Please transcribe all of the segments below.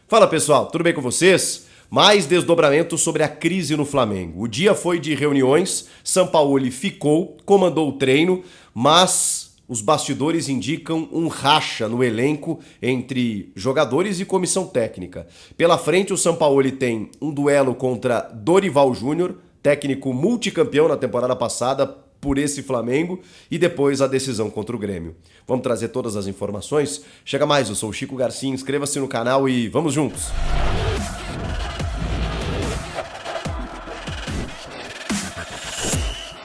Fala pessoal, tudo bem com vocês? Mais desdobramento sobre a crise no Flamengo. O dia foi de reuniões, Sampaoli ficou, comandou o treino, mas os bastidores indicam um racha no elenco entre jogadores e comissão técnica. Pela frente, o Sampaoli tem um duelo contra Dorival Júnior, técnico multicampeão na temporada passada por esse Flamengo, e depois a decisão contra o Grêmio. Vamos trazer todas as informações? Chega mais, eu sou o Chico Garcia, inscreva-se no canal e vamos juntos!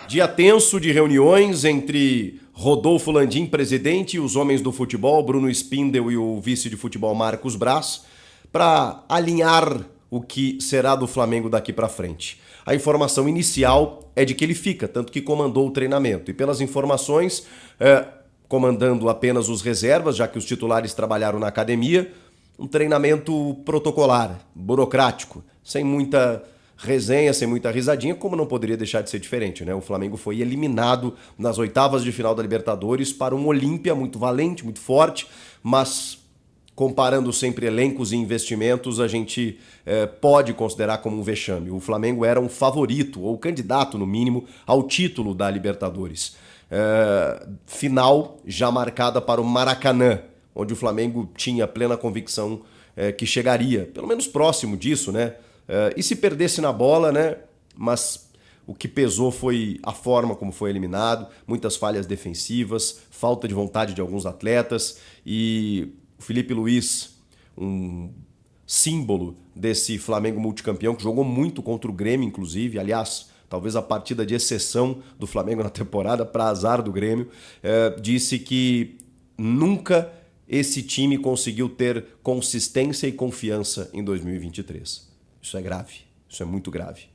Dia tenso de reuniões entre Rodolfo Landim, presidente, e os homens do futebol, Bruno Spindel e o vice de futebol Marcos Braz, para alinhar o que será do Flamengo daqui para frente. A informação inicial é de que ele fica, tanto que comandou o treinamento. E pelas informações, comandando apenas os reservas, já que os titulares trabalharam na academia, um treinamento protocolar, burocrático, sem muita resenha, sem muita risadinha, como não poderia deixar de ser diferente, né? O Flamengo foi eliminado nas oitavas de final da Libertadores para um Olímpia muito valente, muito forte, mas comparando sempre elencos e investimentos, a gente pode considerar como um vexame. O Flamengo era um favorito, ou candidato no mínimo, ao título da Libertadores. Final já marcada para o Maracanã, onde o Flamengo tinha plena convicção que chegaria, pelo menos próximo disso, né? E se perdesse na bola, né? Mas o que pesou foi a forma como foi eliminado, muitas falhas defensivas, falta de vontade de alguns atletas, e o Felipe Luiz, um símbolo desse Flamengo multicampeão, que jogou muito contra o Grêmio, inclusive, aliás, talvez a partida de exceção do Flamengo na temporada, para azar do Grêmio, disse que nunca esse time conseguiu ter consistência e confiança em 2023. Isso é grave, isso é muito grave.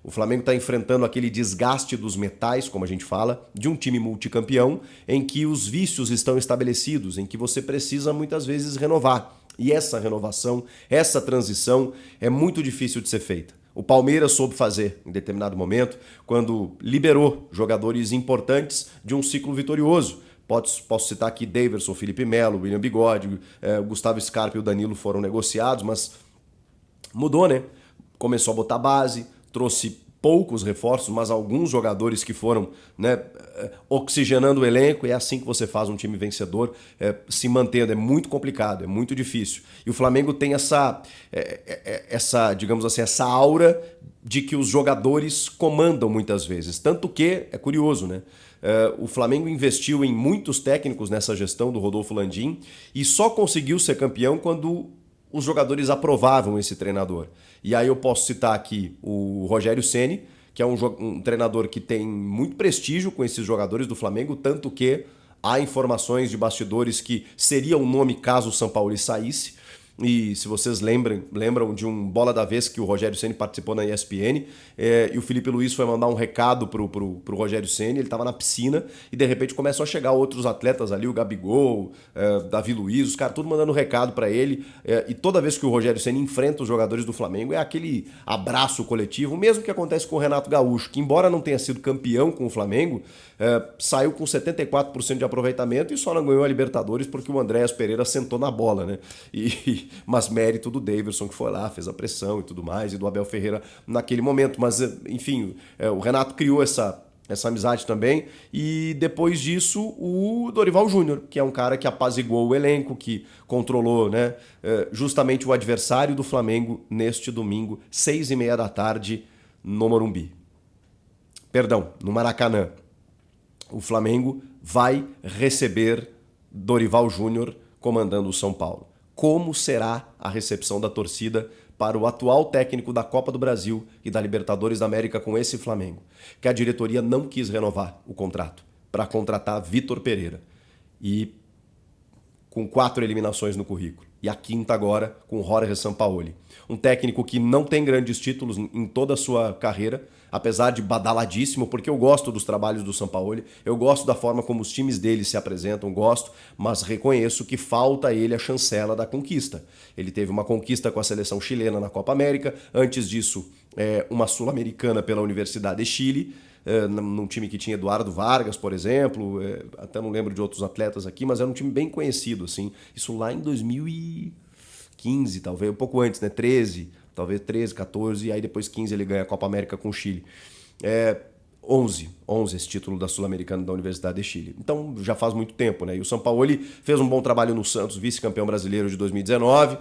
O Flamengo está enfrentando aquele desgaste dos metais, como a gente fala, de um time multicampeão, em que os vícios estão estabelecidos, em que você precisa muitas vezes renovar. E essa renovação, essa transição é muito difícil de ser feita. O Palmeiras soube fazer em determinado momento, quando liberou jogadores importantes de um ciclo vitorioso. Posso citar aqui Daverson, Felipe Melo, William Bigode, Gustavo Scarpa e o Danilo foram negociados, mas mudou, né? Começou a botar base, trouxe poucos reforços, mas alguns jogadores que foram, né, oxigenando o elenco. É assim que você faz um time vencedor se mantendo. É muito complicado, é muito difícil. E o Flamengo tem essa, digamos assim, essa aura de que os jogadores comandam muitas vezes. Tanto que, é curioso, né? O Flamengo investiu em muitos técnicos nessa gestão do Rodolfo Landim e só conseguiu ser campeão quando os jogadores aprovavam esse treinador. E aí eu posso citar aqui o Rogério Ceni, que é um treinador que tem muito prestígio com esses jogadores do Flamengo, tanto que há informações de bastidores que seria um nome caso o Sampaoli saísse. E se vocês lembram de um Bola da Vez que o Rogério Ceni participou na ESPN, e o Felipe Luiz foi mandar um recado pro Rogério Ceni, ele estava na piscina e de repente começam a chegar outros atletas ali, o Gabigol, Davi Luiz, os caras tudo mandando recado para ele, e toda vez que o Rogério Ceni enfrenta os jogadores do Flamengo é aquele abraço coletivo, mesmo que acontece com o Renato Gaúcho, que embora não tenha sido campeão com o Flamengo, saiu com 74% de aproveitamento e só não ganhou a Libertadores porque o Andréas Pereira sentou na bola, né? Mas mérito do Daverson, que foi lá, fez a pressão e tudo mais, e do Abel Ferreira naquele momento. Mas, enfim, o Renato criou essa amizade também. E depois disso, o Dorival Júnior, que é um cara que apaziguou o elenco, que controlou, né, justamente o adversário do Flamengo neste domingo, 6h30 da tarde, no Morumbi. Perdão, no Maracanã. O Flamengo vai receber Dorival Júnior comandando o São Paulo. Como será a recepção da torcida para o atual técnico da Copa do Brasil e da Libertadores da América com esse Flamengo? Que a diretoria não quis renovar o contrato para contratar Vitor Pereira. E com 4 eliminações no currículo. E a quinta agora com Jorge Sampaoli. Um técnico que não tem grandes títulos em toda a sua carreira, apesar de badaladíssimo, porque eu gosto dos trabalhos do Sampaoli, eu gosto da forma como os times dele se apresentam, gosto, mas reconheço que falta a ele a chancela da conquista. Ele teve uma conquista com a seleção chilena na Copa América, antes disso uma sul-americana pela Universidade de Chile, num time que tinha Eduardo Vargas, por exemplo, até não lembro de outros atletas aqui, mas era um time bem conhecido, assim, isso lá em 2015, 15, talvez, um pouco antes, né? 13, talvez 13, 14, e aí depois 15 ele ganha a Copa América com o Chile. 11 esse título da Sul-Americana da Universidade de Chile. Então já faz muito tempo, né? E o Sampaoli fez um bom trabalho no Santos, vice-campeão brasileiro de 2019,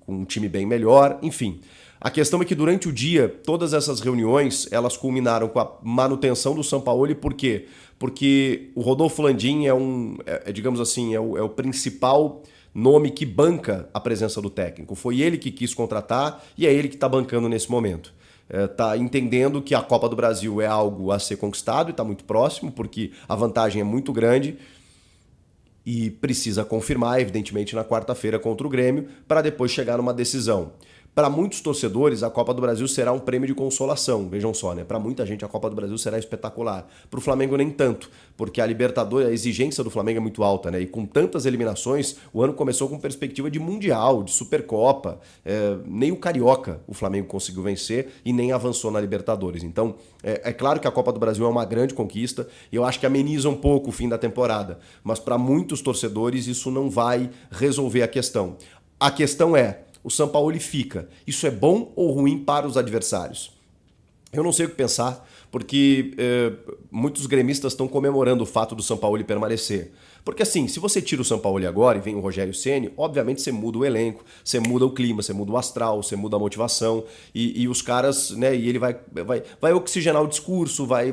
com um time bem melhor, enfim. A questão é que durante o dia, todas essas reuniões, elas culminaram com a manutenção do Sampaoli, por quê? Porque o Rodolfo Landim digamos assim, é o principal nome que banca a presença do técnico. Foi ele que quis contratar e é ele que está bancando nesse momento. Está entendendo que a Copa do Brasil é algo a ser conquistado e está muito próximo, porque a vantagem é muito grande e precisa confirmar, evidentemente, na quarta-feira contra o Grêmio, para depois chegar numa decisão. Para muitos torcedores, a Copa do Brasil será um prêmio de consolação. Vejam só, né? Para muita gente, a Copa do Brasil será espetacular. Para o Flamengo, nem tanto, porque a Libertadores, a exigência do Flamengo é muito alta, né? E com tantas eliminações, o ano começou com perspectiva de Mundial, de Supercopa. Nem o Carioca o Flamengo conseguiu vencer e nem avançou na Libertadores. Então, é claro que a Copa do Brasil é uma grande conquista e eu acho que ameniza um pouco o fim da temporada. Mas para muitos torcedores, isso não vai resolver a questão. A questão é: o Sampaoli fica. Isso é bom ou ruim para os adversários? Eu não sei o que pensar, porque muitos gremistas estão comemorando o fato do Sampaoli permanecer. Porque assim, se você tira o Sampaoli agora e vem o Rogério Ceni, obviamente você muda o elenco, você muda o clima, você muda o astral, você muda a motivação e os caras, né, e ele vai oxigenar o discurso, vai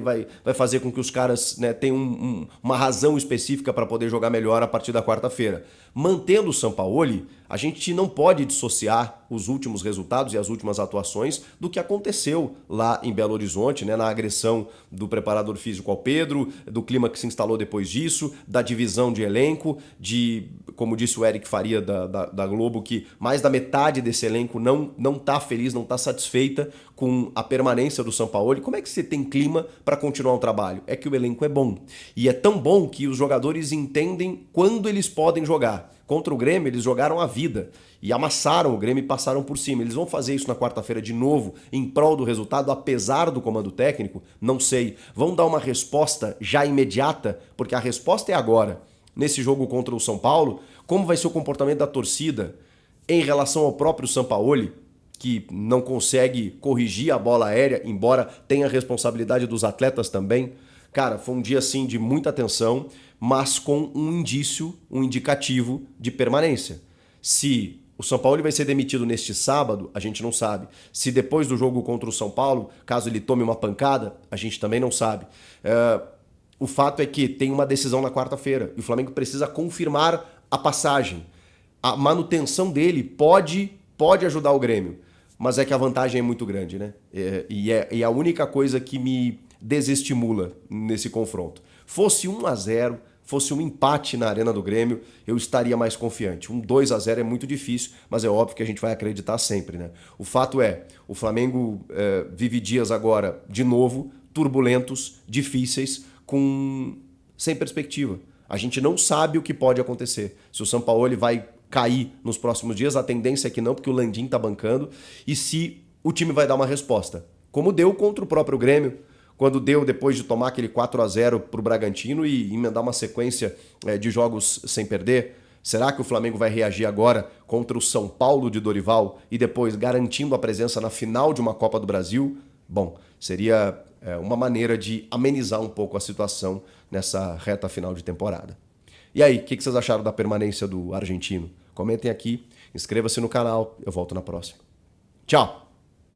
fazer com que os caras, né, tenham uma razão específica para poder jogar melhor a partir da quarta-feira. Mantendo o Sampaoli, a gente não pode dissociar os últimos resultados e as últimas atuações do que aconteceu lá em Belo Horizonte, né, na agressão do preparador físico ao Pedro, do clima que se instalou depois disso, da divisão de elenco, como disse o Eric Faria da Globo, que mais da metade desse elenco não está feliz, não está satisfeita com a permanência do Sampaoli. Como é que você tem clima para continuar o trabalho? É que o elenco é bom. E é tão bom que os jogadores entendem quando eles podem jogar. Contra o Grêmio, eles jogaram a vida e amassaram o Grêmio e passaram por cima. Eles vão fazer isso na quarta-feira de novo, em prol do resultado, apesar do comando técnico? Não sei. Vão dar uma resposta já imediata? Porque a resposta é agora. Nesse jogo contra o São Paulo, como vai ser o comportamento da torcida em relação ao próprio Sampaoli, que não consegue corrigir a bola aérea, embora tenha a responsabilidade dos atletas também? Cara, foi um dia assim de muita tensão, mas com um indicativo de permanência. Se o Sampaoli vai ser demitido neste sábado, a gente não sabe. Se depois do jogo contra o São Paulo, caso ele tome uma pancada, a gente também não sabe. O fato é que tem uma decisão na quarta-feira e o Flamengo precisa confirmar a passagem. A manutenção dele pode ajudar o Grêmio, mas é que a vantagem é muito grande, né? E a única coisa que me desestimula nesse confronto. Fosse 1-0, fosse um empate na Arena do Grêmio, eu estaria mais confiante. 2-0 é muito difícil, mas é óbvio que a gente vai acreditar sempre, né? O fato é, o Flamengo vive dias agora, de novo, turbulentos, difíceis, sem perspectiva. A gente não sabe o que pode acontecer. Se o Sampaoli vai cair nos próximos dias, a tendência é que não, porque o Landim está bancando, e se o time vai dar uma resposta. Como deu contra o próprio Grêmio, quando deu depois de tomar aquele 4-0 para o Bragantino e emendar uma sequência de jogos sem perder. Será que o Flamengo vai reagir agora contra o São Paulo de Dorival e depois garantindo a presença na final de uma Copa do Brasil? Bom, seria uma maneira de amenizar um pouco a situação nessa reta final de temporada. E aí, o que vocês acharam da permanência do argentino? Comentem aqui, inscreva-se no canal, eu volto na próxima. Tchau!